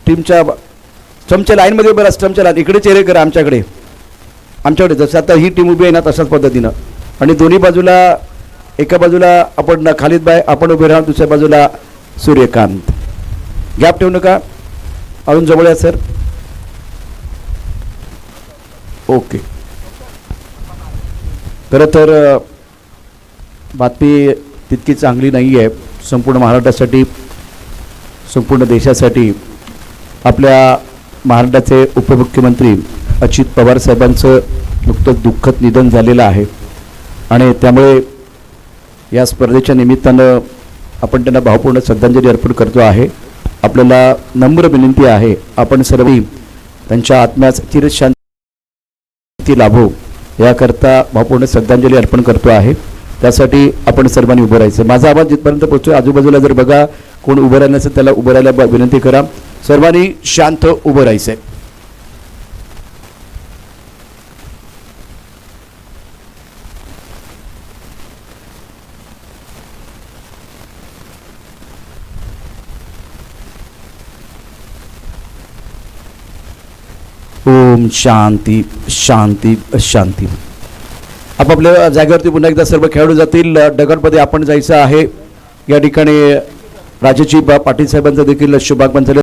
टीमच्या स्टंपच्या लाईनमध्ये उभे राहा, स्टंपच्या लाईन इकडे चेहरे करा आमच्याकडे जसं आता ही टीम उभी आहे ना तशाच पद्धतीनं. आणि दोन्ही बाजूला एका बाजूला आपण खालिद भाई आपण उभे राहा, दुसऱ्या बाजूला सूर्यकांत. गॅप ठेवू नका. अजून जवळ या सर. ओके. खरं तर बातमी तितकी चांगली नाही आहे संपूर्ण महाराष्ट्रासाठी, संपूर्ण देशासाठी. आपल्या महाराष्ट्राचे उपमुख्यमंत्री अजित पवार साहेबांचं नुकतंच दुःखद निधन झालेलं आहे आणि त्यामुळे या स्पर्धेच्या निमित्तानं आपण त्यांना भावपूर्ण श्रद्धांजली अर्पण करतो आहे. आपल्याला नम्र विनंती आहे आपण सर्व त्यांच्या आत्म्यास चिरशांती लाभो याकरता भावपूर्ण श्रद्धांजली अर्पण करतो आहे. त्यासाठी आपण सर्वांनी उभं राहायचं. माझा आवाज जिथपर्यंत पोहोचतो आजूबाजूला जर बघा कोण उभं राहिलं असेल त्याला उभं राहायला विनंती करा. सर्वांनी शांत उभं राहायचं. ओम शांती शांती शांती. आपापल्या जागेवरती पुन्हा एकदा सर्व खेळाडू जातील. डगडमध्ये आपण जायचं आहे. या ठिकाणी राजाजी पाटील साहेबांचं देखील शुभागमन झालं.